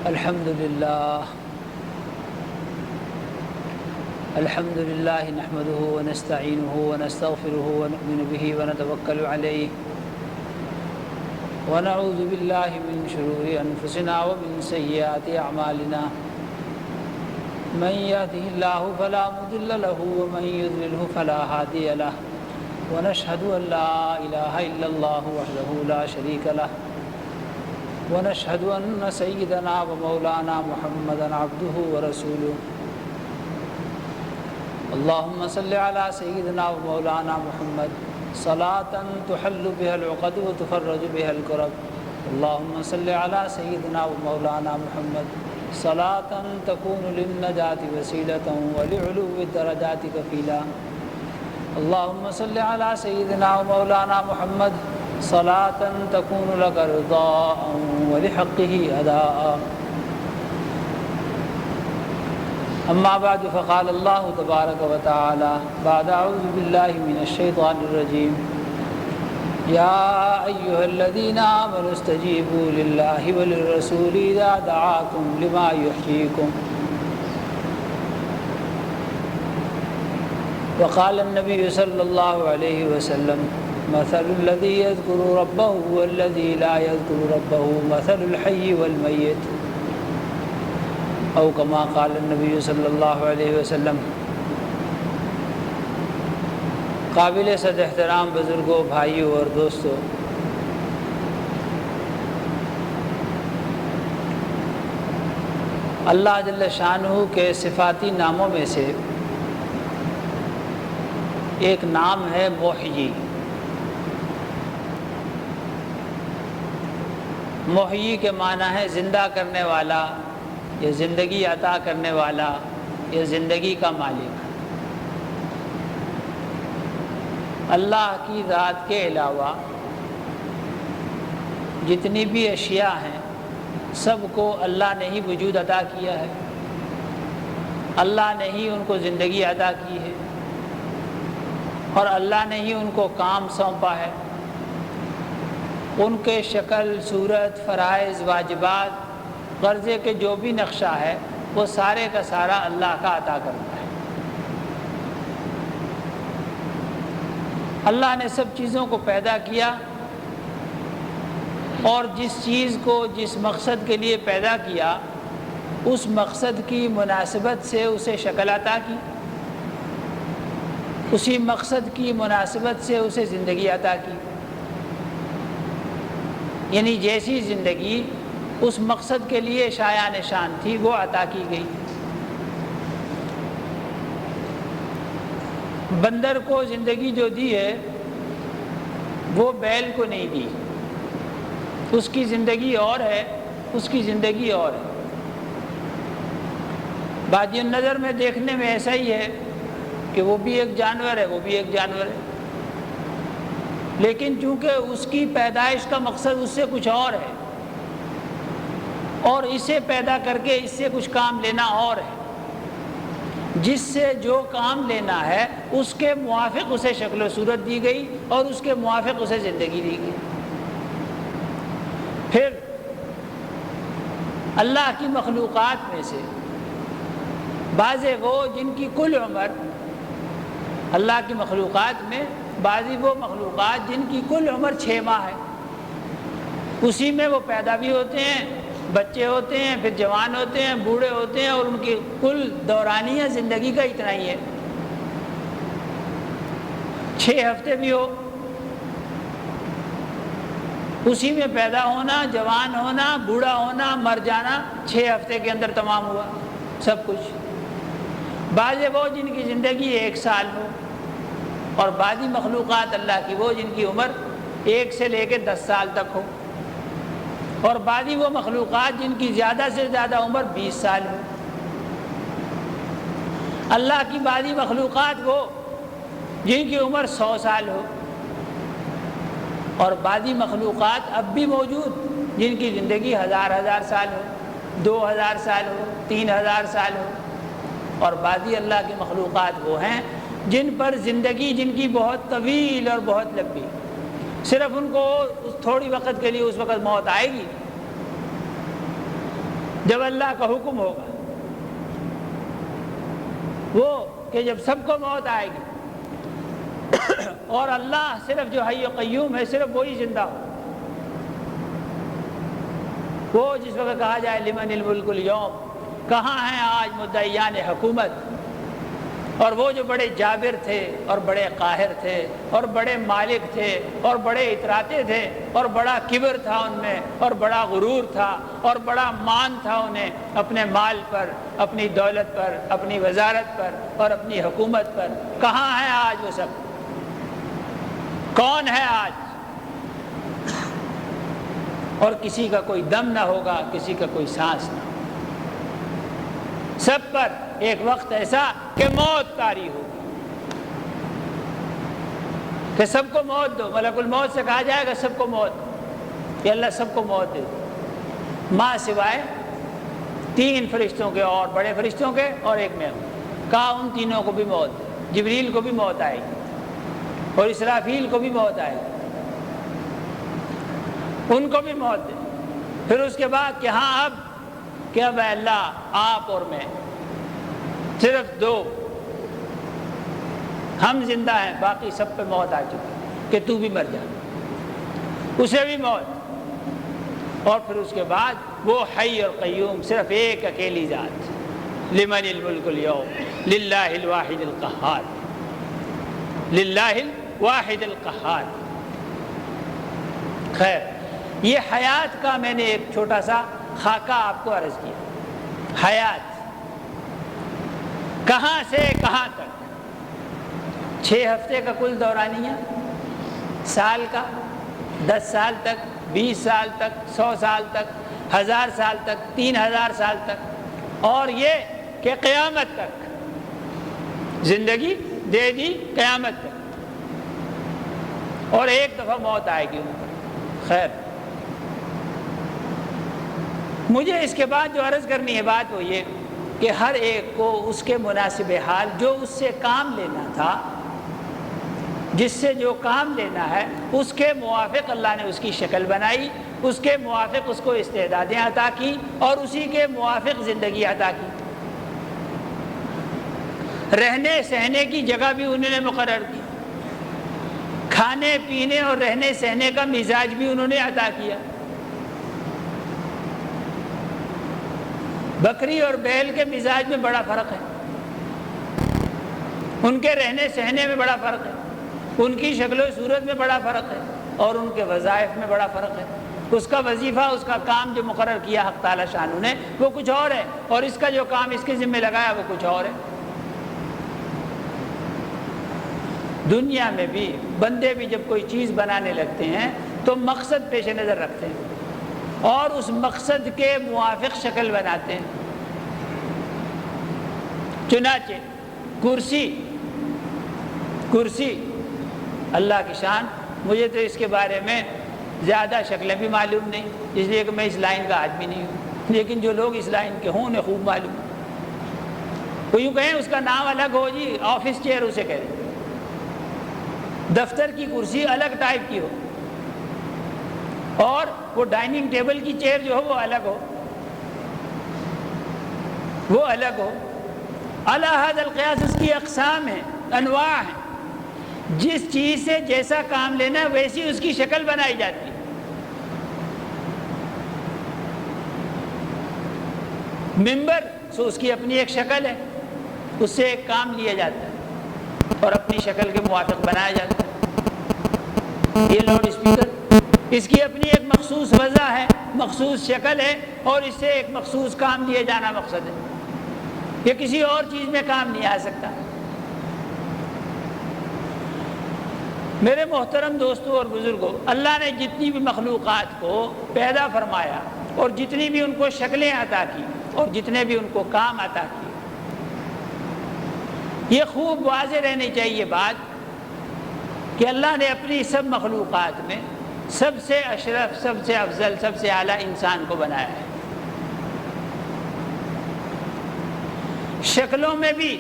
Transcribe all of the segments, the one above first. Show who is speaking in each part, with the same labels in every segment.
Speaker 1: الحمد لله نحمده ونستعينه ونستغفره ونؤمن به ونتوكل عليه ونعوذ بالله من شرور أنفسنا ومن سيئات أعمالنا من يهده الله فلا مضل له ومن يضلله فلا هادي له ونشهد أن لا إله إلا الله وحده لا شريك له ونشهد أن سيدنا ومولانا محمدا عبده ورسوله اللهم صل على سيدنا ومولانا محمد صلاة تحل بها العقد وتفرج بها الكرب اللهم صل على سيدنا ومولانا محمد صلاة تكون للنجاة وسيلة ولعلو الدرجات كفيلا اللهم صل على سيدنا ومولانا محمد صلاة تكون لك رضاء ولحقه أداء أما بعد فقال الله تبارك وتعالى بعد أعوذ بالله من الشيطان الرجيم يا أيها الذين آمنوا استجيبوا لله وللرسول إذا دعاكم لما يحييكم وقال النبي صلى الله عليه وسلم مثل الذي يذكر ربه والذي لا يذكر ربه مثل الحي والميت او كما قال النبي صلی اللہ علیہ وسلم۔ قابل صد احترام بزرگوں، بھائیوں اور دوستوں، اللہ جل شانہ کے صفاتی ناموں میں سے ایک نام ہے محیی۔ محیی کے معنی ہے زندہ کرنے والا، یا زندگی عطا کرنے والا، یا زندگی کا مالک۔ اللہ کی ذات کے علاوہ جتنی بھی اشیاء ہیں سب کو اللہ نے ہی وجود عطا کیا ہے، اللہ نے ہی ان کو زندگی عطا کی ہے، اور اللہ نے ہی ان کو کام سونپا ہے۔ ان کے شکل، صورت، فرائض، واجبات، قرضے کے جو بھی نقشہ ہے وہ سارے کا سارا اللہ کا عطا کرتا ہے۔ اللہ نے سب چیزوں کو پیدا کیا، اور جس چیز کو جس مقصد کے لیے پیدا کیا اس مقصد کی مناسبت سے اسے شکل عطا کی، اسی مقصد کی مناسبت سے اسے زندگی عطا کی، یعنی جیسی زندگی اس مقصد کے لیے شایع نشان تھی وہ عطا کی گئی۔ بندر کو زندگی جو دی ہے وہ بیل کو نہیں دی، اس کی زندگی اور ہے، اس کی زندگی اور ہے۔ بادی النظر میں دیکھنے میں ایسا ہی ہے کہ وہ بھی ایک جانور ہے، وہ بھی ایک جانور ہے، لیکن چونکہ اس کی پیدائش کا مقصد اس سے کچھ اور ہے، اور اسے پیدا کر کے اس سے کچھ کام لینا اور ہے، جس سے جو کام لینا ہے اس کے موافق اسے شکل و صورت دی گئی اور اس کے موافق اسے زندگی دی گئی۔ پھر اللہ کی مخلوقات میں سے بعضے وہ جن کی کل عمر، اللہ کی مخلوقات میں بعضی وہ مخلوقات جن کی کل عمر 6 ماہ ہے، اسی میں وہ پیدا بھی ہوتے ہیں، بچے ہوتے ہیں، پھر جوان ہوتے ہیں، بوڑھے ہوتے ہیں، اور ان کی کل دورانیہ زندگی کا اتنا ہی ہے۔ 6 ہفتے بھی ہو، اسی میں پیدا ہونا، جوان ہونا، بوڑھا ہونا، مر جانا 6 ہفتے کے اندر تمام ہوا سب کچھ۔ بعض وہ جن کی زندگی 1 سال ہو، اور بعضی مخلوقات اللہ کی وہ جن کی عمر 1 سے لے کے 10 سال تک ہو، اور بعضی وہ مخلوقات جن کی زیادہ سے زیادہ عمر 20 سال ہو۔ اللہ کی بعضی مخلوقات وہ جن کی عمر 100 سال ہو، اور بعضی مخلوقات اب بھی موجود جن کی زندگی 1000 سال ہو، 2000 سال ہو، 3000 سال ہو، اور بعضی اللہ کی مخلوقات وہ ہیں جن پر زندگی جن کی بہت طویل اور بہت لمبی، صرف ان کو تھوڑی وقت کے لیے اس وقت موت آئے گی، جب اللہ کا حکم ہوگا وہ کہ جب سب کو موت آئے گی اور اللہ صرف جو حی و قیوم ہے صرف وہی زندہ ہو، وہ جس وقت کہا جائے لمن الملک اليوم، کہاں ہیں آج مدعیان حکومت؟ اور وہ جو بڑے جابر تھے اور بڑے قاہر تھے اور بڑے مالک تھے اور بڑے اتراتے تھے اور بڑا کبر تھا ان میں اور بڑا غرور تھا اور بڑا مان تھا انہیں اپنے مال پر، اپنی دولت پر، اپنی وزارت پر اور اپنی حکومت پر، کہاں ہیں آج وہ سب؟ کون ہے آج؟ اور کسی کا کوئی دم نہ ہوگا، کسی کا کوئی سانس نہ ہوگا، سب پر ایک وقت ایسا کہ موت طاری ہوگی، کہ سب کو موت دو۔ ملک الموت سے کہا جائے گا سب کو موت دو، کہ اللہ سب کو موت دے دو، ماں سوائے 3 فرشتوں کے اور بڑے فرشتوں کے اور ایک میں ہوں، کہا ان تینوں کو بھی موت دے، جبریل کو بھی موت آئے گی اور اسرافیل کو بھی موت آئے گی، ان کو بھی موت دے۔ پھر اس کے بعد کہ ہاں اب کہ اب اللہ آپ اور میں صرف 2 ہم زندہ ہیں، باقی سب پہ موت آ چکی کہ تو بھی مر جا، اسے بھی موت۔ اور پھر اس کے بعد وہ حی اور قیوم صرف ایک اکیلی ذات، لمن الملک اليوم للہ الواحد القہار، للہ الواحد القہار۔ خیر، یہ حیات کا میں نے ایک چھوٹا سا خاکہ آپ کو عرض کیا۔ حیات کہاں سے کہاں تک؟ 6 ہفتے کا کل دورانیہ، سال کا 10 سال تک، 20 سال تک، 100 سال تک، 1000 سال تک، 3000 سال تک، اور یہ کہ قیامت تک زندگی دے دی، قیامت تک، اور ایک دفعہ موت آئے گی ان پر۔ خیر، مجھے اس کے بعد جو عرض کرنی ہے بات وہ یہ کہ ہر ایک کو اس کے مناسب حال جو اس سے کام لینا تھا، جس سے جو کام لینا ہے اس کے موافق اللہ نے اس کی شکل بنائی، اس کے موافق اس کو استعدادیں عطا کی اور اسی کے موافق زندگی عطا کی۔ رہنے سہنے کی جگہ بھی انہوں نے مقرر کی، کھانے پینے اور رہنے سہنے کا مزاج بھی انہوں نے عطا کیا۔ بکری اور بیل کے مزاج میں بڑا فرق ہے، ان کے رہنے سہنے میں بڑا فرق ہے، ان کی شکل و صورت میں بڑا فرق ہے، اور ان کے وظائف میں بڑا فرق ہے۔ اس کا وظیفہ، اس کا کام جو مقرر کیا حق تعالی شانہ نے وہ کچھ اور ہے، اور اس کا جو کام اس کے ذمہ لگایا وہ کچھ اور ہے۔ دنیا میں بھی بندے بھی جب کوئی چیز بنانے لگتے ہیں تو مقصد پیش نظر رکھتے ہیں اور اس مقصد کے موافق شکل بناتے ہیں۔ چنانچہ کرسی اللہ کی شان، مجھے تو اس کے بارے میں زیادہ شکلیں بھی معلوم نہیں، اس لیے کہ میں اس لائن کا آدمی نہیں ہوں، لیکن جو لوگ اس لائن کے ہوں انہیں خوب معلوم ہے۔ وہ یوں کہیں اس کا نام الگ ہو جی، آفس چیئر اسے کہتے ہیں، دفتر کی کرسی الگ ٹائپ کی ہو اور وہ ڈائننگ ٹیبل کی چیئر جو ہو وہ الگ ہو، وہ الگ ہو۔ علی ھذا القیاس اس کی اقسام ہیں، انواع ہیں، جس چیز سے جیسا کام لینا ہے ویسی اس کی شکل بنائی جاتی ہے۔ ممبر سو اس کی اپنی ایک شکل ہے، اس سے ایک کام لیا جاتا ہے اور اپنی شکل کے موافق بنایا جاتا ہے۔ یہ لاؤڈ اسپیکر، اس کی اپنی ایک مخصوص وضع ہے، مخصوص شکل ہے، اور اس سے ایک مخصوص کام لیے جانا مقصد ہے، یہ کسی اور چیز میں کام نہیں آ سکتا۔ میرے محترم دوستوں اور بزرگوں، اللہ نے جتنی بھی مخلوقات کو پیدا فرمایا اور جتنی بھی ان کو شکلیں عطا کی اور جتنے بھی ان کو کام عطا کیے، یہ خوب واضح رہنی چاہیے بات کہ اللہ نے اپنی سب مخلوقات میں سب سے اشرف، سب سے افضل، سب سے اعلیٰ انسان کو بنایا ہے۔ شکلوں میں بھی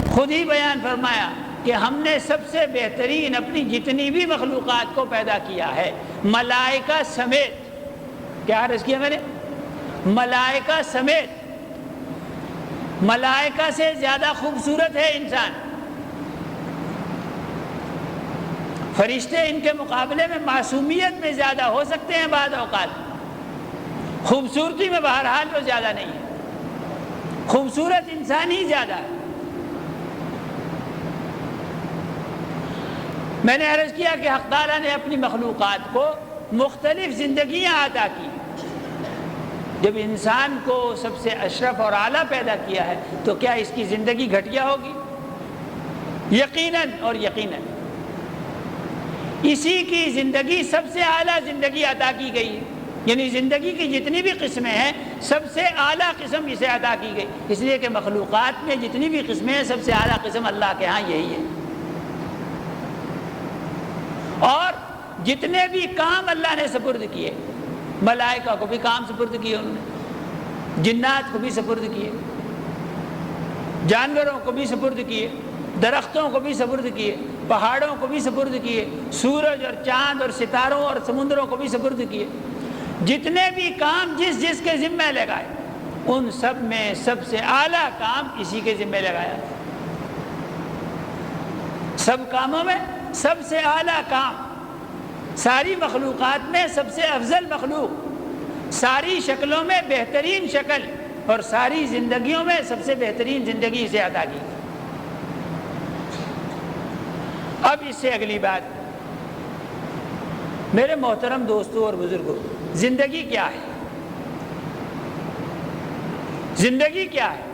Speaker 1: خود ہی بیان فرمایا کہ ہم نے سب سے بہترین اپنی جتنی بھی مخلوقات کو پیدا کیا ہے، ملائکہ سمیت۔ کیا عرض کیا میں نے؟ ملائکہ سمیت، ملائکہ سے زیادہ خوبصورت ہے انسان۔ فرشتے ان کے مقابلے میں معصومیت میں زیادہ ہو سکتے ہیں بعض اوقات، خوبصورتی میں بہرحال وہ زیادہ نہیں ہے، خوبصورت انسان ہی زیادہ ہے۔ میں نے عرض کیا کہ حق تعالیٰ نے اپنی مخلوقات کو مختلف زندگیاں عطا کی۔ جب انسان کو سب سے اشرف اور اعلیٰ پیدا کیا ہے تو کیا اس کی زندگی گھٹیا ہوگی؟ یقیناً اور یقیناً اسی کی زندگی سب سے اعلیٰ زندگی عطا کی گئی ہے، یعنی زندگی کی جتنی بھی قسمیں ہیں سب سے اعلیٰ قسم اسے عطا کی گئی، اس لیے کہ مخلوقات میں جتنی بھی قسمیں ہیں سب سے اعلیٰ قسم اللہ کے ہاں یہی ہے۔ اور جتنے بھی کام اللہ نے سپرد کیے، ملائکہ کو بھی کام سپرد کیے، انہوں نے جنات کو بھی سپرد کیے، جانوروں کو بھی سپرد کیے، درختوں کو بھی سپرد کیے، پہاڑوں کو بھی سپرد کیے، سورج اور چاند اور ستاروں اور سمندروں کو بھی سپرد کیے۔ جتنے بھی کام جس جس کے ذمہ لگائے ان سب میں سب سے اعلیٰ کام اسی کے ذمہ لگایا۔ سب کاموں میں سب سے اعلیٰ کام، ساری مخلوقات میں سب سے افضل مخلوق، ساری شکلوں میں بہترین شکل اور ساری زندگیوں میں سب سے بہترین زندگی اسے عطا کی۔ اب اس سے اگلی بات، میرے محترم دوستوں اور بزرگوں، زندگی کیا ہے؟ زندگی کیا ہے؟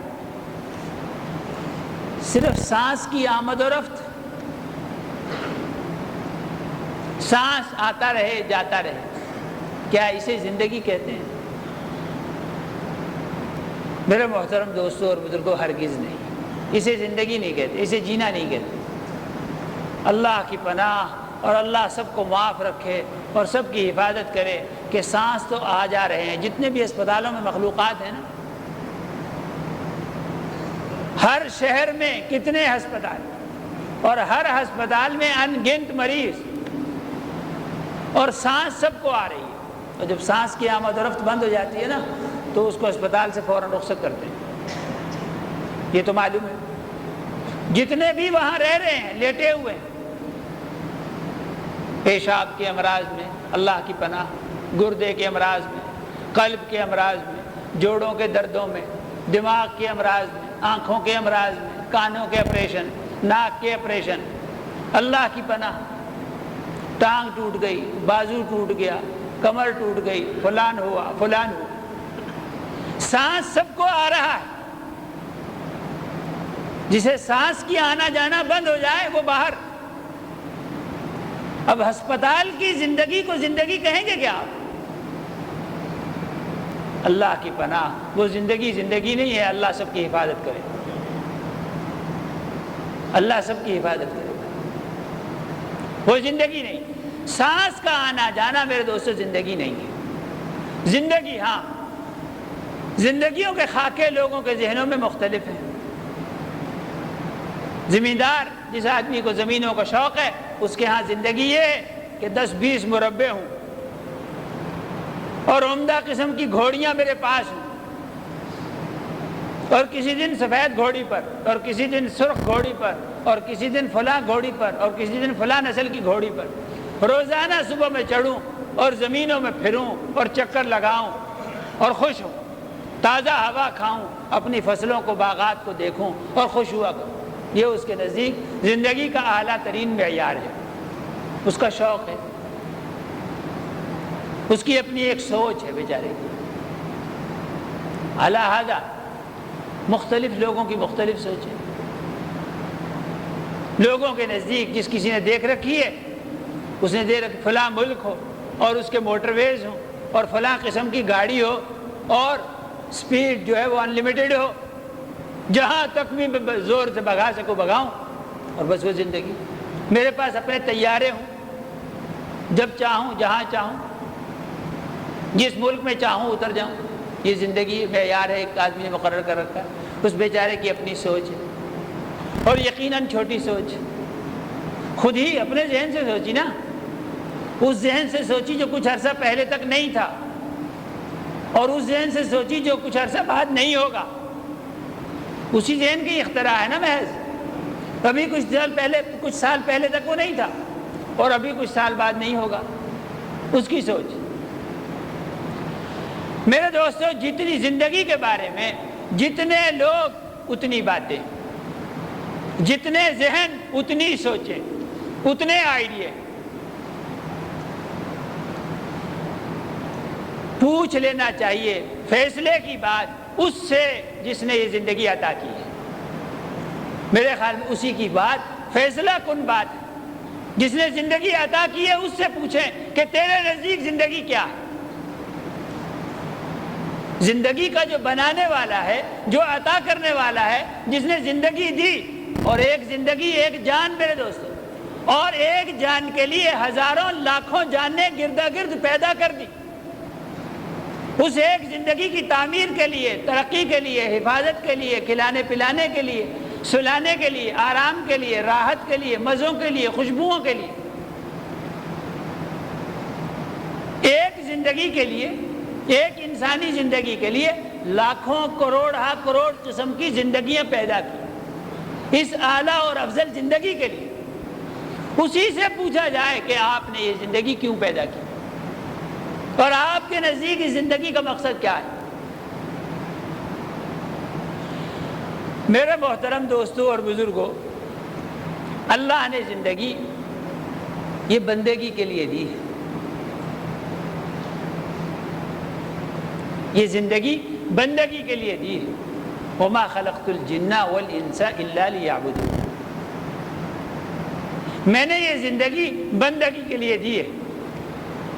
Speaker 1: صرف سانس کی آمد و رفت، سانس آتا رہے جاتا رہے، کیا اسے زندگی کہتے ہیں؟ میرے محترم دوستوں اور بزرگوں، ہرگز نہیں، اسے زندگی نہیں کہتے، اسے جینا نہیں کہتے۔ اللہ کی پناہ اور اللہ سب کو معاف رکھے اور سب کی حفاظت کرے کہ سانس تو آ جا رہے ہیں۔ جتنے بھی اسپتالوں میں مخلوقات ہیں نا، ہر شہر میں کتنے ہسپتال اور ہر ہسپتال میں ان گنت مریض، اور سانس سب کو آ رہی ہے، اور جب سانس کی آمد و رفت بند ہو جاتی ہے نا تو اس کو اسپتال سے فوراً رخصت کرتے ہیں۔ یہ تو معلوم ہے، جتنے بھی وہاں رہ رہے ہیں لیٹے ہوئے ہیں، پیشاب کے امراض میں اللہ کی پناہ، گردے کے امراض میں، قلب کے امراض میں، جوڑوں کے دردوں میں، دماغ کے امراض میں، آنکھوں کے امراض میں، کانوں کے آپریشن، ناک کے آپریشن، اللہ کی پناہ، ٹانگ ٹوٹ گئی، بازو ٹوٹ گیا، کمر ٹوٹ گئی، فلان ہوا فلان ہوا، سانس سب کو آ رہا ہے۔ جسے سانس کی آنا جانا بند ہو جائے وہ باہر۔ اب ہسپتال کی زندگی کو زندگی کہیں گے کیا؟ اللہ کی پناہ، وہ زندگی زندگی نہیں ہے۔ اللہ سب کی حفاظت کرے، اللہ سب کی حفاظت کرے، وہ زندگی نہیں۔ سانس کا آنا جانا میرے دوستو زندگی نہیں ہے۔ زندگی، ہاں، زندگیوں کے خاکے لوگوں کے ذہنوں میں مختلف ہیں۔ زمیندار، جس آدمی کو زمینوں کا شوق ہے، اس کے ہاں زندگی یہ ہے کہ 10-20 مربع ہوں اور عمدہ قسم کی گھوڑیاں میرے پاس ہوں، اور کسی دن سفید گھوڑی پر، اور کسی دن سرخ گھوڑی پر، اور کسی دن فلاں گھوڑی پر، اور کسی دن فلاں نسل کی گھوڑی پر روزانہ صبح میں چڑھوں اور زمینوں میں پھروں اور چکر لگاؤں اور خوش ہوں، تازہ ہوا کھاؤں، اپنی فصلوں کو، باغات کو دیکھوں اور خوش ہوا کروں۔ یہ اس کے نزدیک زندگی کا اعلیٰ ترین معیار ہے، اس کا شوق ہے، اس کی اپنی ایک سوچ ہے بیچارے کی۔ لہذا مختلف لوگوں کی مختلف سوچ ہے۔ لوگوں کے نزدیک جس کسی نے دیکھ رکھی ہے، اس نے دیکھ رکھی فلاں ملک ہو اور اس کے موٹر ویز ہوں اور فلاں قسم کی گاڑی ہو اور سپیڈ جو ہے وہ انلمیٹڈ ہو، جہاں تک بھی زور سے بھگا سکوں بھگاؤں، اور بس وہ زندگی۔ میرے پاس اپنے طیارے ہوں، جب چاہوں جہاں چاہوں جس ملک میں چاہوں اتر جاؤں، یہ زندگی معیار ہے ایک آدمی نے مقرر کر رکھا ہے۔ اس بیچارے کی اپنی سوچ ہے، اور یقیناً چھوٹی سوچ، خود ہی اپنے ذہن سے سوچی نا، اس ذہن سے سوچی جو کچھ عرصہ پہلے تک نہیں تھا۔ اور اس ذہن سے سوچی جو کچھ عرصہ بعد نہیں ہوگا، اسی ذہن کی اختراع ہے نا محض۔ ابھی کچھ سال پہلے تک وہ نہیں تھا، اور ابھی کچھ سال بعد نہیں ہوگا، اس کی سوچ۔ میرے دوستو، جتنی زندگی کے بارے میں جتنے لوگ اتنی باتیں، جتنے ذہن اتنی سوچیں، اتنے آئیڈیے۔ پوچھ لینا چاہیے فیصلے کی بات اس سے جس نے یہ زندگی عطا کی ہے۔ میرے خیال میں اسی کی بات فیصلہ کن بات ہے۔ جس نے زندگی عطا کی ہے اس سے پوچھیں کہ تیرے نزدیک زندگی کیا ہے۔ زندگی کا جو بنانے والا ہے، جو عطا کرنے والا ہے، جس نے زندگی دی، اور ایک زندگی ایک جان میرے دوستو، اور ایک جان کے لیے ہزاروں لاکھوں جانیں گردا گرد پیدا کر دی۔ اس ایک زندگی کی تعمیر کے لیے، ترقی کے لیے، حفاظت کے لیے، کھلانے پلانے کے لیے، سلانے کے لیے، آرام کے لیے، راحت کے لیے، مزوں کے لیے، خوشبوؤں کے لیے، ایک زندگی کے لیے، ایک انسانی زندگی کے لیے لاکھوں کروڑ کروڑ قسم کی زندگیاں پیدا کی، اس اعلیٰ اور افضل زندگی کے لیے۔ اسی سے پوچھا جائے کہ آپ نے یہ زندگی کیوں پیدا کی، اور آپ کے نزدیک اس زندگی کا مقصد کیا ہے؟ میرے محترم دوستوں اور بزرگوں، اللہ نے زندگی یہ بندگی کے لیے دی ہے۔ یہ زندگی بندگی کے لیے دی ہے۔ وما خلقت الجن والانس الا لیعبدون۔ میں نے یہ زندگی بندگی کے لیے دی ہے،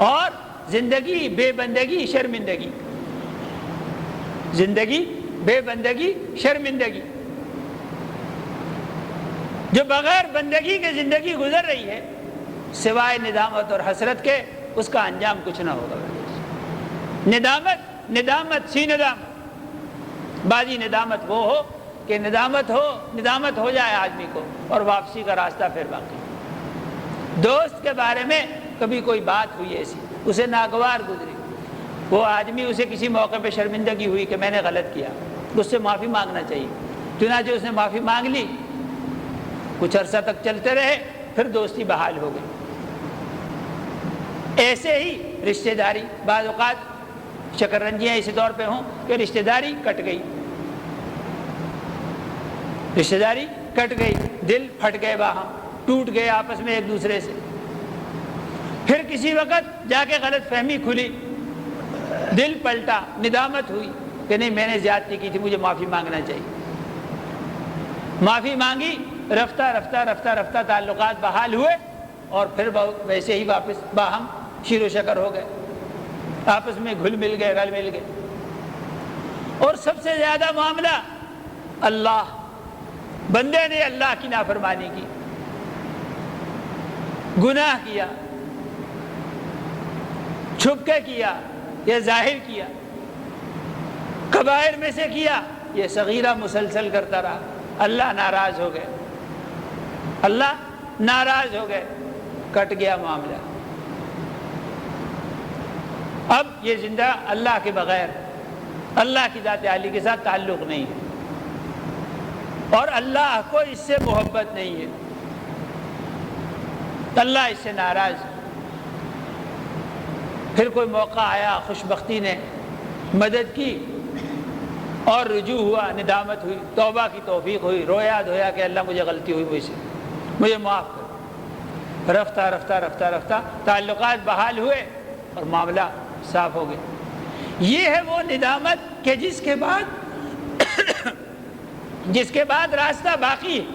Speaker 1: اور زندگی بے بندگی شرمندگی، زندگی بے بندگی شرمندگی، جو بغیر بندگی کے زندگی گزر رہی ہے سوائے ندامت اور حسرت کے، اس کا انجام کچھ نہ ہوگا۔ ندامت سی ندامت، بازی ندامت وہ ہو کہ ندامت ہو جائے آدمی کو، اور واپسی کا راستہ پھر باقی۔ دوست کے بارے میں کبھی کوئی بات ہوئی ایسی، اسے ناگوار گزری، وہ آدمی اسے کسی موقع پہ شرمندگی ہوئی کہ میں نے غلط کیا، اس سے معافی مانگنا چاہیے۔ چنانچہ اس نے معافی مانگ لی، کچھ عرصہ تک چلتے رہے، پھر دوستی بحال ہو گئی۔ ایسے ہی رشتہ داری، بعض اوقات شکررنجیاں اسی طور پہ ہوں کہ رشتہ داری کٹ گئی، رشتہ داری کٹ گئی، دل پھٹ گئے، باہم ٹوٹ گئے آپس میں ایک دوسرے سے۔ پھر کسی وقت جا کے غلط فہمی کھلی، دل پلٹا، ندامت ہوئی کہ نہیں میں نے زیادتی کی تھی، مجھے معافی مانگنا چاہیے۔ معافی مانگی، رفتہ رفتہ رفتہ رفتہ تعلقات بحال ہوئے، اور پھر ویسے ہی واپس باہم شیر و شکر ہو گئے، آپس میں گھل مل گئے، رل مل گئے۔ اور سب سے زیادہ معاملہ اللہ، بندے نے اللہ کی نافرمانی کی، گناہ کیا، چھپ کے کیا یا ظاہر کیا، کبائر میں سے کیا یہ صغیرہ مسلسل کرتا رہا، اللہ ناراض ہو گئے، اللہ ناراض ہو گئے، کٹ گیا معاملہ۔ اب یہ زندہ اللہ کے بغیر، اللہ کی ذات عالی کے ساتھ تعلق نہیں ہے، اور اللہ کو اس سے محبت نہیں ہے، اللہ اس سے ناراض۔ پھر کوئی موقع آیا، خوشبختی نے مدد کی، اور رجوع ہوا، ندامت ہوئی، توبہ کی توفیق ہوئی، رویا دھویا کہ اللہ مجھے غلطی ہوئی، مجھے معاف کر۔ رفتہ رفتہ رفتہ رفتہ تعلقات بحال ہوئے، اور معاملہ صاف ہو گیا۔ یہ ہے وہ ندامت کہ جس کے بعد راستہ باقی ہے۔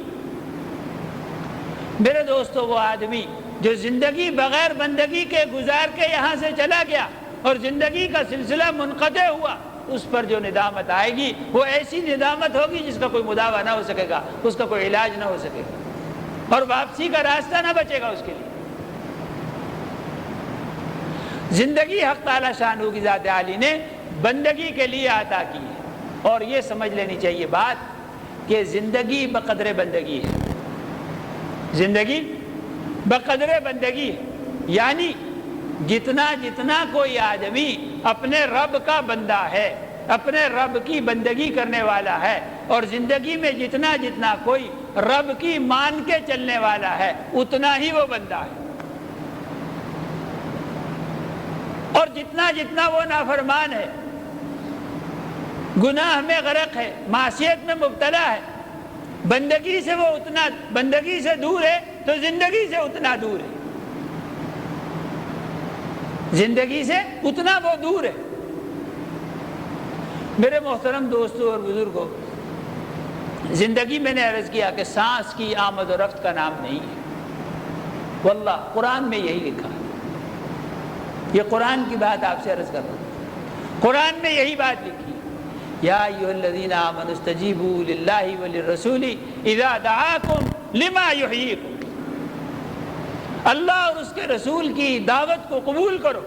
Speaker 1: میرے دوستو، وہ آدمی جو زندگی بغیر بندگی کے گزار کے یہاں سے چلا گیا، اور زندگی کا سلسلہ منقطع ہوا، اس پر جو ندامت آئے گی وہ ایسی ندامت ہوگی جس کا کوئی مداوع نہ ہو سکے گا، اس کا کوئی علاج نہ ہو سکے گا، اور واپسی کا راستہ نہ بچے گا اس کے لیے۔ زندگی حق تعالی شانہ کی ذات عالی نے بندگی کے لیے عطا کی ہے، اور یہ سمجھ لینی چاہیے بات کہ زندگی بقدر بندگی ہے، زندگی بقدر بندگی ہے، یعنی جتنا کوئی آدمی اپنے رب کا بندہ ہے، اپنے رب کی بندگی کرنے والا ہے، اور زندگی میں جتنا جتنا کوئی رب کی مان کے چلنے والا ہے اتنا ہی وہ بندہ ہے، اور جتنا جتنا وہ نافرمان ہے، گناہ میں غرق ہے، معصیت میں مبتلا ہے، بندگی سے وہ اتنا، بندگی سے دور ہے تو زندگی سے اتنا دور ہے، زندگی سے اتنا وہ دور ہے۔ میرے محترم دوستوں اور بزرگوں، زندگی میں نے عرض کیا کہ سانس کی آمد و رفت کا نام نہیں ہے، واللہ قرآن میں یہی لکھا ہے، یہ قرآن کی بات آپ سے عرض کر رہا ہوں، قرآن میں یہی بات لکھی، یا ایھا الذین آمنوا استجیبوا للہ وللرسول اذا دعاکم لما یحییکم، اللہ اور اس کے رسول کی دعوت کو قبول کرو،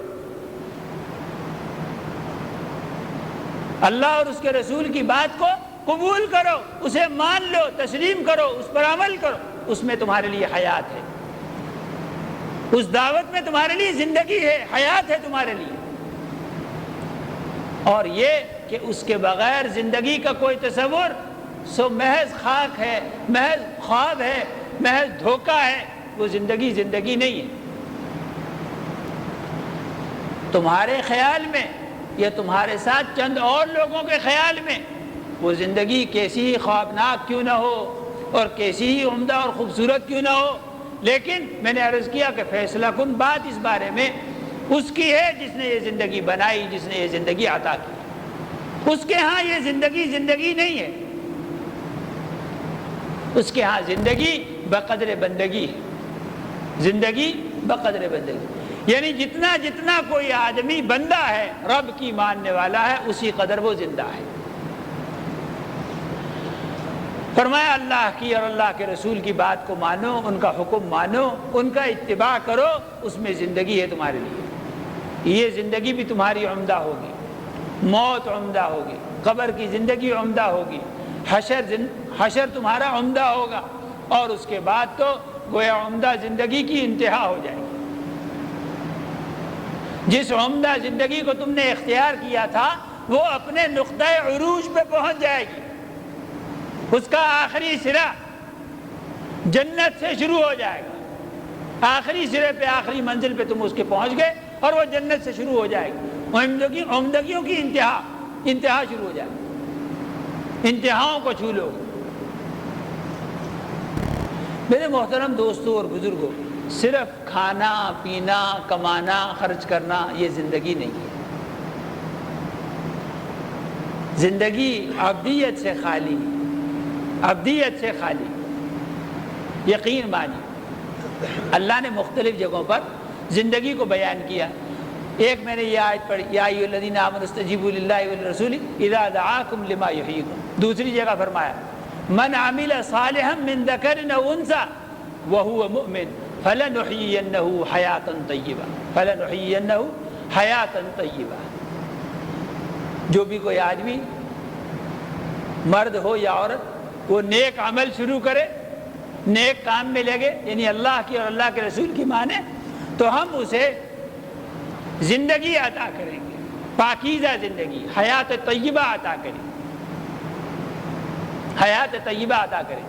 Speaker 1: اللہ اور اس کے رسول کی بات کو قبول کرو، اسے مان لو، تسلیم کرو، اس پر عمل کرو، اس میں تمہارے لیے حیات ہے، اس دعوت میں تمہارے لیے زندگی ہے، حیات ہے تمہارے لیے، اور یہ کہ اس کے بغیر زندگی کا کوئی تصور سو محض خاک ہے، محض خواب ہے، محض دھوکہ ہے، وہ زندگی زندگی نہیں ہے۔ تمہارے خیال میں یا تمہارے ساتھ چند اور لوگوں کے خیال میں وہ زندگی کیسی ہی خوابناک کیوں نہ ہو اور کیسی ہی عمدہ اور خوبصورت کیوں نہ ہو، لیکن میں نے عرض کیا کہ فیصلہ کن بات اس بارے میں اس کی ہے جس نے یہ زندگی بنائی، جس نے یہ زندگی عطا کی، اس کے ہاں یہ زندگی زندگی نہیں ہے، اس کے ہاں زندگی بقدر بندگی ہے، زندگی بقدر بندگی، یعنی جتنا جتنا کوئی آدمی بندہ ہے، رب کی ماننے والا ہے، اسی قدر وہ زندہ ہے۔ فرمایا اللہ کی اور اللہ کے رسول کی بات کو مانو، ان کا حکم مانو، ان کا اتباع کرو، اس میں زندگی ہے تمہارے لیے، یہ زندگی بھی تمہاری عمدہ ہوگی، موت عمدہ ہوگی، قبر کی زندگی عمدہ ہوگی، حشر تمہارا عمدہ ہوگا، اور اس کے بعد تو گویا عمدہ زندگی کی انتہا ہو جائے گی۔ جس عمدہ زندگی کو تم نے اختیار کیا تھا وہ اپنے نقطۂ عروج پہ پہنچ جائے گی، اس کا آخری سرا جنت سے شروع ہو جائے گا، آخری سرے پہ، آخری منزل پہ تم اس کے پہنچ گئے اور وہ جنت سے شروع ہو جائے گی، عمدگیوں کی انتہا شروع ہو جائے گی، انتہاؤں کو چھو لو۔ میرے محترم دوستوں اور بزرگوں، صرف کھانا پینا کمانا خرچ کرنا یہ زندگی نہیں ہے، زندگی عبدیت سے خالی، عبدیت سے خالی، یقین مانی۔ اللہ نے مختلف جگہوں پر زندگی کو بیان کیا، ایک میں نے یہ آیت پڑھی، یا ایھا الذین آمنوا استجیبوا للہ وللرسول اذا دعاکم لما یحییکم، دوسری جگہ فرمایا من عمل صالحا من ذکر او انثی وهو مؤمن فلنحیینہ حیاتا طیبہ، فلنحیینہ حیاتا طیبہ، جو بھی کوئی آدمی مرد ہو یا عورت وہ نیک عمل شروع کرے، نیک کام میں لگے، یعنی اللہ کی اور اللہ کے رسول کی مانے، تو ہم اسے زندگی عطا کریں گے، پاکیزہ زندگی، حیات طیبہ عطا کریں، حیات طیبہ عطا کریں،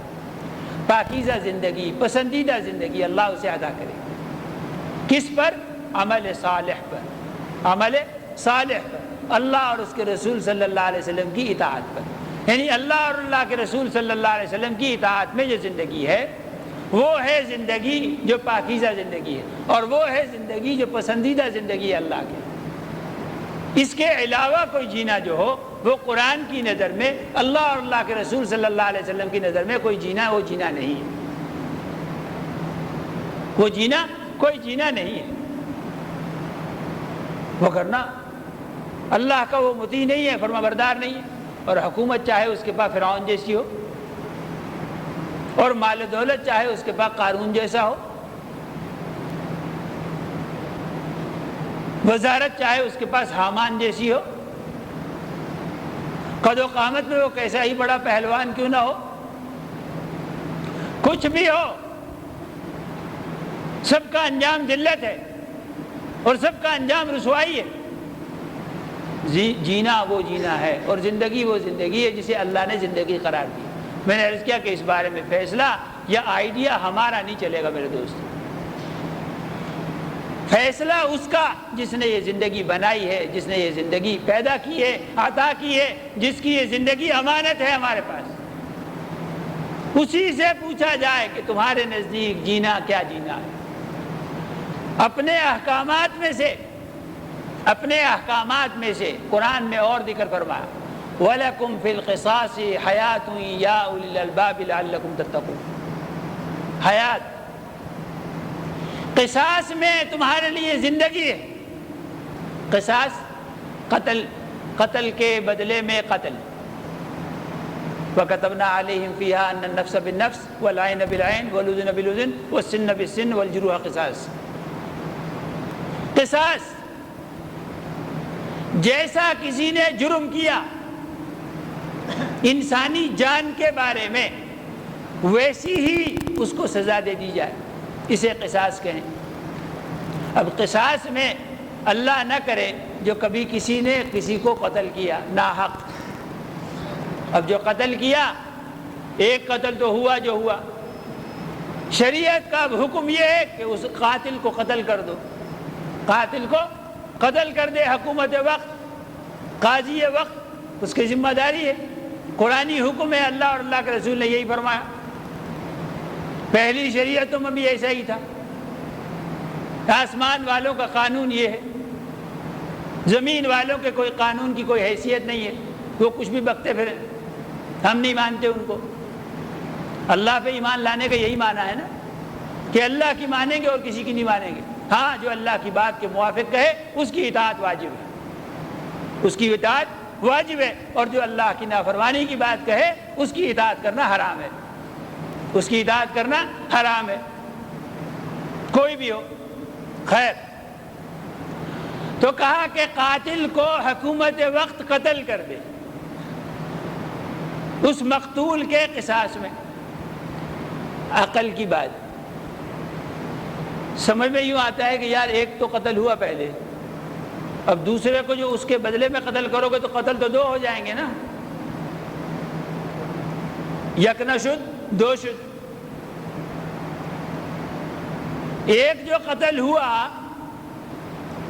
Speaker 1: پاکیزہ زندگی، پسندیدہ زندگی اللہ اسے عطا کرے، کس پر؟ عمل صالح پر، عمل صالح پر، اللہ اور اس کے رسول صلی اللہ علیہ وسلم کی اطاعت پر، یعنی اللہ اور اللہ کے رسول صلی اللہ علیہ وسلم کی اطاعت میں جو زندگی ہے وہ ہے زندگی جو پاکیزہ زندگی ہے، اور وہ ہے زندگی جو پسندیدہ زندگی ہے اللہ کے۔ اس کے علاوہ کوئی جینا جو ہو وہ قرآن کی نظر میں، اللہ اور اللہ کے رسول صلی اللہ علیہ وسلم کی نظر میں کوئی جینا، وہ جینا نہیں ہے، وہ جینا کوئی جینا نہیں ہے، وہ کرنا اللہ کا وہ مطیع نہیں ہے، فرما بردار نہیں ہے، اور حکومت چاہے اس کے پاس فرعون جیسی ہو، اور مال و دولت چاہے اس کے پاس قارون جیسا ہو، وزارت چاہے اس کے پاس حامان جیسی ہو، قد و قامت میں وہ کیسا ہی بڑا پہلوان کیوں نہ ہو، کچھ بھی ہو، سب کا انجام ذلت ہے اور سب کا انجام رسوائی ہے، جینا وہ جینا ہے اور زندگی وہ زندگی ہے جسے اللہ نے زندگی قرار دی۔ میں نے عرض کیا کہ اس بارے میں فیصلہ یا آئیڈیا ہمارا نہیں چلے گا میرے دوست، فیصلہ اس کا جس نے یہ زندگی بنائی ہے، جس نے یہ زندگی پیدا کی ہے، عطا کی ہے، جس کی یہ زندگی امانت ہے ہمارے پاس، اسی سے پوچھا جائے کہ تمہارے نزدیک جینا کیا جینا ہے۔ اپنے احکامات میں سے قرآن میں اور ذکر فرمایا وَلَكُمْ فِي الْقِصَاصِ حَيَاةٌ يَا أُولِي الْأَلْبَابِ لَعَلَّكُمْ تَتَّقُونَ۔ حیات، قصاص میں تمہارے لیے زندگی ہے۔ قصاص قتل کے بدلے میں قتل، وَكَتَبْنَا عَلَيْهِمْ فِيهَا أَنَّ النَّفْسَ بِالنَّفْسِ وَالْعَيْنَ بِالْعَيْنِ وَالْأُذُنَ بِالْأُذُنِ وَالسِّنَّ بِالسِّنِّ وَالْجُرُوحَ قِصَاص۔ قصاص، جیسا کسی نے جرم کیا انسانی جان کے بارے میں ویسی ہی اس کو سزا دے دی جائے، اسے قصاص کہیں۔ اب قصاص میں اللہ نہ کرے جو کبھی کسی نے کسی کو قتل کیا ناحق، اب جو قتل کیا ایک قتل تو ہوا جو ہوا، شریعت کا اب حکم یہ ہے کہ اس قاتل کو قتل کر دو، قاتل کو قتل کر دے۔ حکومت وقت، قاضی وقت اس کی ذمہ داری ہے، قرآنی حکم ہے، اللہ اور اللہ کے رسول نے یہی فرمایا۔ پہلی شریعتوں میں بھی ایسا ہی تھا۔ آسمان والوں کا قانون یہ ہے، زمین والوں کے کوئی قانون کی کوئی حیثیت نہیں ہے، وہ کچھ بھی بکتے پھریں، ہم نہیں مانتے ان کو۔ اللہ پہ ایمان لانے کا یہی معنی ہے نا کہ اللہ کی مانیں گے اور کسی کی نہیں مانیں گے۔ ہاں، جو اللہ کی بات کے موافق کہے اس کی اطاعت واجب ہے، اس کی اطاعت واجب ہے، اور جو اللہ کی نافرمانی کی بات کہے اس کی اطاعت کرنا حرام ہے، اس کی اطاعت کرنا حرام ہے، کوئی بھی ہو۔ خیر، تو کہا کہ قاتل کو حکومت وقت قتل کر دے، اس مقتول کے قصاص میں۔ عقل کی بات سمجھ میں یوں آتا ہے کہ یار ایک تو قتل ہوا پہلے، اب دوسرے کو جو اس کے بدلے میں قتل کرو گے تو قتل تو دو ہو جائیں گے نا، یک نہ شد دو شد۔ ایک جو قتل ہوا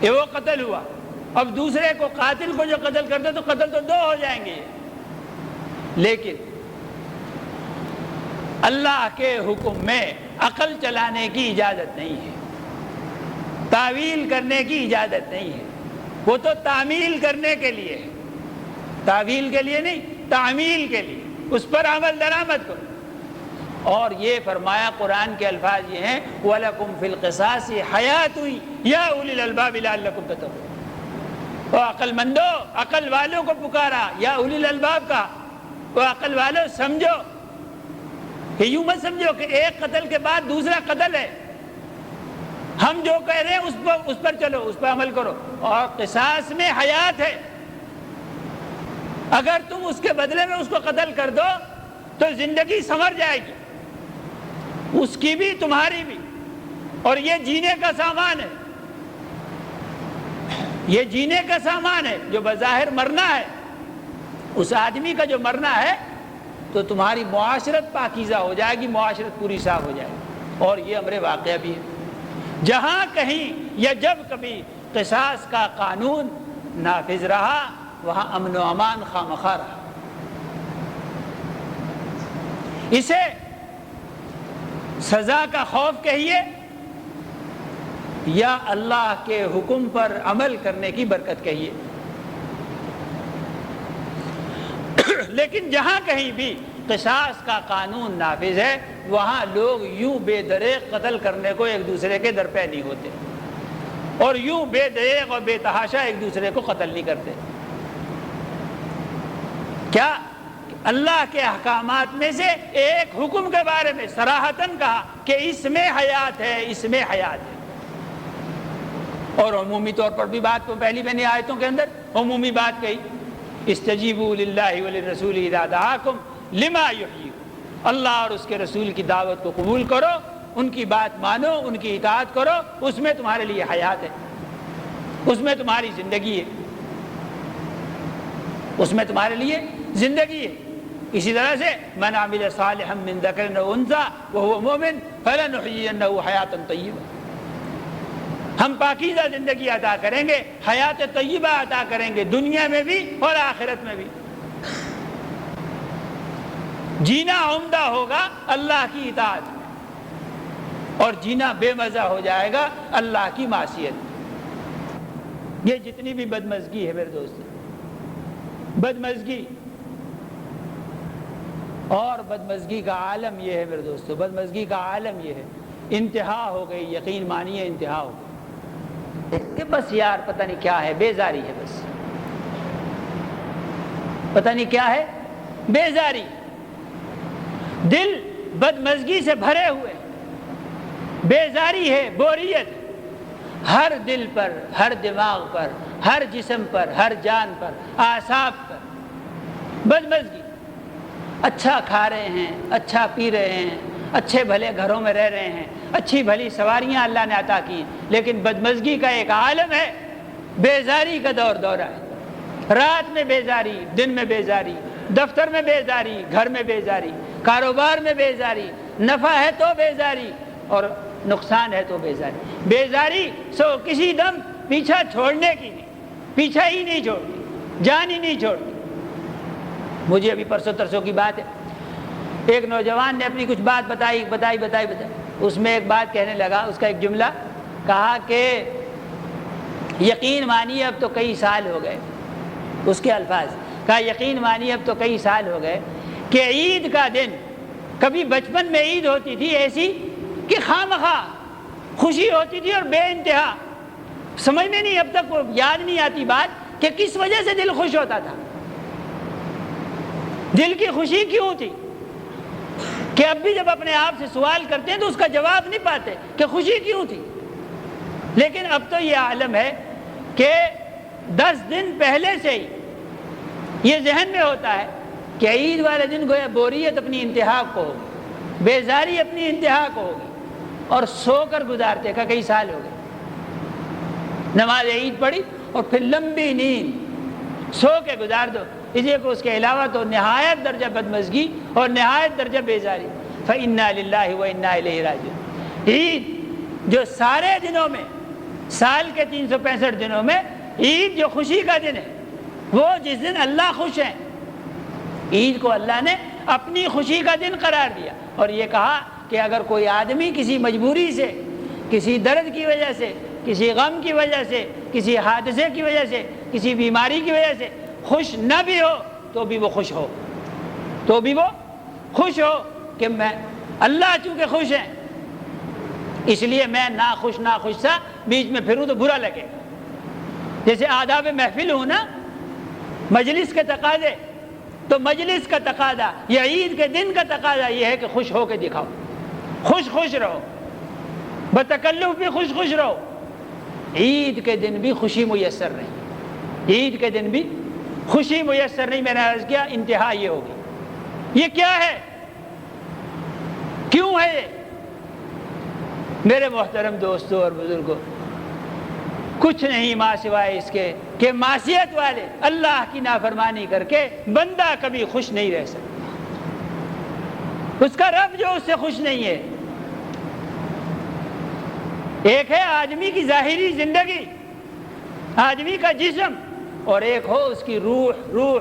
Speaker 1: وہ قتل ہوا، اب دوسرے کو قاتل کو جو قتل کرتے تو قتل تو دو ہو جائیں گے۔ لیکن اللہ کے حکم میں عقل چلانے کی اجازت نہیں ہے، تعویل کرنے کی اجازت نہیں ہے، وہ تو تعمیل کرنے کے لیے ہے، تعویل کے لیے نہیں، تعمیل کے لیے، اس پر عمل درآمد کرو۔ اور یہ فرمایا، قرآن کے الفاظ یہ ہیں وَلَكُمْ فِي الْقِصَاصِ حَيَاةٌ يَا أُولِي الْأَلْبَابِ لَعَلَّكُمْ تَتَّقُونَ۔ وہ عقل مندو، عقل والوں کو پکارا، یا اولی الالباب کا، وہ عقل والوں سمجھو کہ یوں مت سمجھو کہ ایک قتل کے بعد دوسرا قتل ہے، ہم جو کہہ رہے ہیں اس پر چلو، اس پر عمل کرو۔ اور قصاص میں حیات ہے، اگر تم اس کے بدلے میں اس کو قتل کر دو تو زندگی سنور جائے گی، اس کی بھی تمہاری بھی، اور یہ جینے کا سامان ہے، یہ جینے کا سامان ہے۔ جو بظاہر مرنا ہے، اس آدمی کا جو مرنا ہے تو تمہاری معاشرت پاکیزہ ہو جائے گی، معاشرت پوری صاف ہو جائے گی۔ اور یہ امر واقعہ بھی ہے، جہاں کہیں یا جب کبھی قصاص کا قانون نافذ رہا وہاں امن و امان خامخواہ رہا۔ اسے سزا کا خوف کہیے یا اللہ کے حکم پر عمل کرنے کی برکت کہیے، لیکن جہاں کہیں بھی قصاص کا قانون نافذ ہے وہاں لوگ یوں بے دریغ قتل کرنے کو ایک دوسرے کے در پہ نہیں ہوتے، اور یوں بے دریغ اور بے تحاشا ایک دوسرے کو قتل نہیں کرتے۔ کیا اللہ کے احکامات میں سے ایک حکم کے بارے میں صراحتاً کہا کہ اس میں حیات ہے، اس میں حیات ہے، اور عمومی طور پر بھی بات کو پہلی میں نے آیتوں کے اندر عمومی بات کہی، استجیبوا للہ وللرسول اذا دعاکم لما یحییکم، اللہ اور اس کے رسول کی دعوت کو قبول کرو، ان کی بات مانو، ان کی اطاعت کرو، اس میں تمہارے لیے حیات ہے، اس میں تمہاری زندگی ہے۔ اس میں تمہارے لیے زندگی ہے۔ اسی طرح سے من عمل صالحا من ذکر او انثی وهو مؤمن فلنحیینہ حیاتا طیبہ، ہم پاکیزہ زندگی عطا کریں گے، حیات طیبہ عطا کریں گے، دنیا میں بھی اور آخرت میں بھی۔ جینا عمدہ ہوگا اللہ کی اطاعت میں، اور جینا بے مزہ ہو جائے گا اللہ کی معصیت میں۔ یہ جتنی بھی بدمزگی ہے میرے دوست، بدمزگی اور بدمزگی کا عالم یہ ہے میرے دوستو، بدمزگی کا عالم یہ ہے، انتہا ہو گئی، یقین مانیے انتہا ہو گئی کہ بس یار پتہ نہیں کیا ہے، بیزاری ہے، بس پتہ نہیں کیا ہے، بیزاری، دل بدمزگی سے بھرے ہوئے، بیزاری ہے، بوریت ہر دل پر، ہر دماغ پر، ہر جسم پر، ہر جان پر، اعصاب پر بدمزگی۔ اچھا کھا رہے ہیں، اچھا پی رہے ہیں، اچھے بھلے گھروں میں رہ رہے ہیں، اچھی بھلی سواریاں اللہ نے عطا کی، لیکن بدمزگی کا ایک عالم ہے، بیزاری کا دورہ ہے، رات میں بیزاری، دن میں بیزاری، دفتر میں بیزاری، گھر میں بیزاری، کاروبار میں بیزاری، نفع ہے تو بیزاری اور نقصان ہے تو بیزاری۔ بیزاری سو کسی دم پیچھا چھوڑنے کی نہیں، پیچھا ہی نہیں چھوڑتی، جان ہی نہیں چھوڑتی۔ مجھے ابھی پرسوں ترسوں کی بات ہے، ایک نوجوان نے اپنی کچھ بات بتائی، اس میں ایک بات کہنے لگا، اس کا ایک جملہ کہا کہ یقین مانیے اب تو کئی سال ہو گئے، اس کے الفاظ کہا یقین مانیے اب تو کئی سال ہو گئے کہ عید کا دن، کبھی بچپن میں عید ہوتی تھی ایسی کہ خواہ خوشی ہوتی تھی اور بے انتہا، سمجھ میں نہیں، اب تک وہ یاد نہیں آتی بات کہ کس وجہ سے دل خوش ہوتا تھا، دل کی خوشی کیوں تھی، کہ اب بھی جب اپنے آپ سے سوال کرتے ہیں تو اس کا جواب نہیں پاتے کہ خوشی کیوں تھی۔ لیکن اب تو یہ عالم ہے کہ 10 دن پہلے سے ہی یہ ذہن میں ہوتا ہے کہ عید والے دن گویا بوریت اپنی انتہا کو ہوگی، بیزاری اپنی انتہا کو ہوگی، اور سو کر گزارتے کا کئی سال ہو گئے، نماز عید پڑھی اور پھر لمبی نیند، سو کے گزار دو، اسی کو اس کے علاوہ تو نہایت درجہ بدمزگی اور نہایت درجہ بیزاری۔ فَإِنَّا لِلَّهِ وَإِنَّا إِلَيْهِ رَاجِعُونَ۔ عید جو سارے دنوں میں، سال کے 365 دنوں میں عید جو خوشی کا دن ہے، وہ جس دن اللہ خوش ہیں، عید کو اللہ نے اپنی خوشی کا دن قرار دیا، اور یہ کہا کہ اگر کوئی آدمی کسی مجبوری سے، کسی درد کی وجہ سے، کسی غم کی وجہ سے، کسی حادثے کی وجہ سے، کسی بیماری کی وجہ سے خوش نہ بھی ہو تو بھی وہ خوش ہو، تو بھی وہ خوش ہو کہ میں اللہ چونکہ خوش ہیں اس لیے میں ناخوش سا بیچ میں پھروں تو برا لگے۔ جیسے آداب محفل ہوں نا، مجلس کے تقاضے، تو مجلس کا تقاضا یا عید کے دن کا تقاضا یہ ہے کہ خوش ہو کے دکھاؤ، خوش رہو، بتکلف بھی خوش رہو۔ عید کے دن بھی خوشی میسر نہیں، عید کے دن بھی خوشی میسر نہیں۔ میں نے عرض کیا انتہا یہ ہوگی، یہ کیا ہے، کیوں ہے یہ؟ میرے محترم دوستوں اور بزرگوں، کچھ نہیں ماں سوائے اس کے کہ معصیت والے اللہ کی نافرمانی کر کے بندہ کبھی خوش نہیں رہ سکتا، اس کا رب جو اس سے خوش نہیں ہے۔ ایک ہے آدمی کی ظاہری زندگی، آدمی کا جسم، اور ایک ہو اس کی روح۔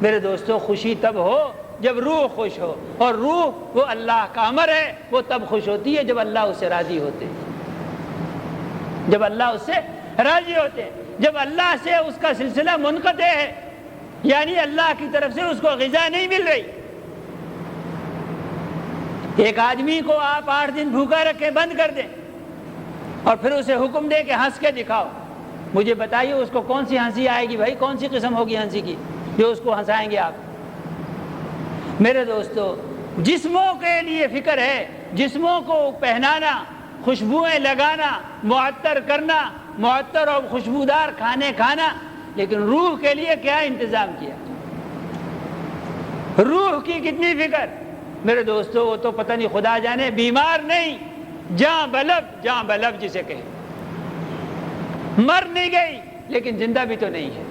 Speaker 1: میرے دوستو خوشی تب ہو جب روح خوش ہو، اور روح وہ اللہ کا امر ہے، وہ تب خوش ہوتی ہے جب اللہ اس سے راضی ہوتے، جب اللہ اس سے راضی ہوتے، جب اللہ سے اس کا سلسلہ منقطع ہے، یعنی اللہ کی طرف سے اس کو غذا نہیں مل رہی۔ ایک آدمی کو آپ 8 دن بھوکا رکھیں، بند کر دیں، اور پھر اسے حکم دے کہ ہنس کے دکھاؤ، مجھے بتائیے اس کو کون سی ہنسی آئے گی بھائی، کون سی قسم ہوگی ہنسی کی جو اس کو ہنسائیں گے آپ؟ میرے دوستو، جسموں کے لیے فکر ہے، جسموں کو پہنانا، خوشبوئیں لگانا، معطر کرنا، معطر اور خوشبودار کھانے کھانا، لیکن روح کے لیے کیا انتظام کیا؟ روح کی کتنی فکر؟ میرے دوستو وہ تو پتہ نہیں، خدا جانے، بیمار نہیں، جاں بلب جسے کہیں، مر نہیں گئی لیکن زندہ بھی تو نہیں ہے۔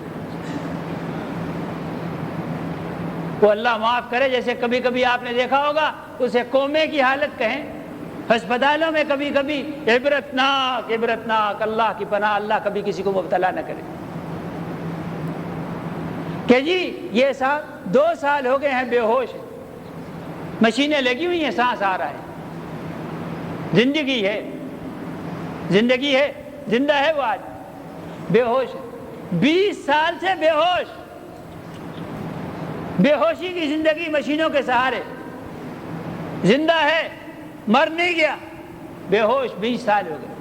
Speaker 1: وہ اللہ معاف کرے، جیسے کبھی کبھی آپ نے دیکھا ہوگا اسے کومے کی حالت کہیں، ہسپتالوں میں کبھی کبھی عبرتناک عبرتناک، اللہ کی پناہ، اللہ کبھی کسی کو مبتلا نہ کرے کہ جی یہ صاحب 2 سال ہو گئے ہیں بے ہوش، مشینیں لگی ہوئی ہیں، سانس آ رہا ہے، زندگی ہے، زندگی ہے، زندہ ہے وہ آج، بے ہوش ہے، 20 سال سے بے ہوش، بے ہوشی کی زندگی، مشینوں کے سہارے، زندہ ہے، مر نہیں گیا، بے ہوش 20 سال ہو گئے۔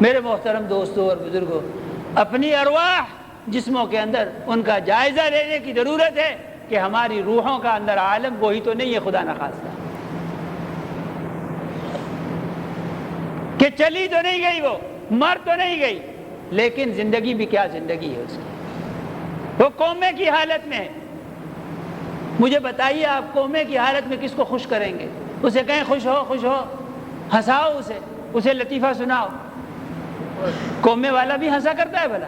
Speaker 1: میرے محترم دوستوں اور بزرگوں، اپنی ارواح جسموں کے اندر ان کا جائزہ لینے کی ضرورت ہے کہ ہماری روحوں کا اندر عالم وہی تو نہیں ہے خدا نخواستہ، کہ چلی تو نہیں گئی، وہ مر تو نہیں گئی، لیکن زندگی بھی کیا زندگی ہے اس کی، وہ کومے کی حالت میں ہے۔ مجھے بتائیے آپ کومے کی حالت میں کس کو خوش کریں گے؟ اسے کہیں خوش ہو خوش ہو، ہنساؤ اسے لطیفہ سناؤ، کومے والا بھی ہنسا کرتا ہے بھلا؟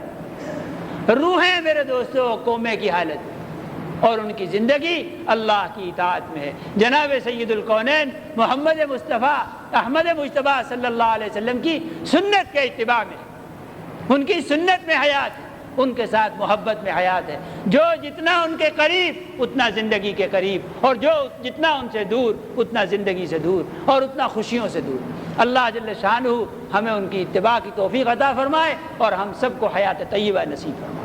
Speaker 1: روحیں میرے دوستو کومے کی حالت، اور ان کی زندگی اللہ کی اطاعت میں ہے۔ جناب سید الکونین محمد مصطفیٰ احمد مجتبیٰ صلی اللہ علیہ وسلم کی سنت کے اتباع میں، ان کی سنت میں حیات ہے، ان کے ساتھ محبت میں حیات ہے۔ جو جتنا ان کے قریب اتنا زندگی کے قریب، اور جو جتنا ان سے دور اتنا زندگی سے دور، اور اتنا خوشیوں سے دور۔ اللہ جل شانہ ہمیں ان کی اتباع کی توفیق عطا فرمائے، اور ہم سب کو حیات طیبہ نصیب فرمائے۔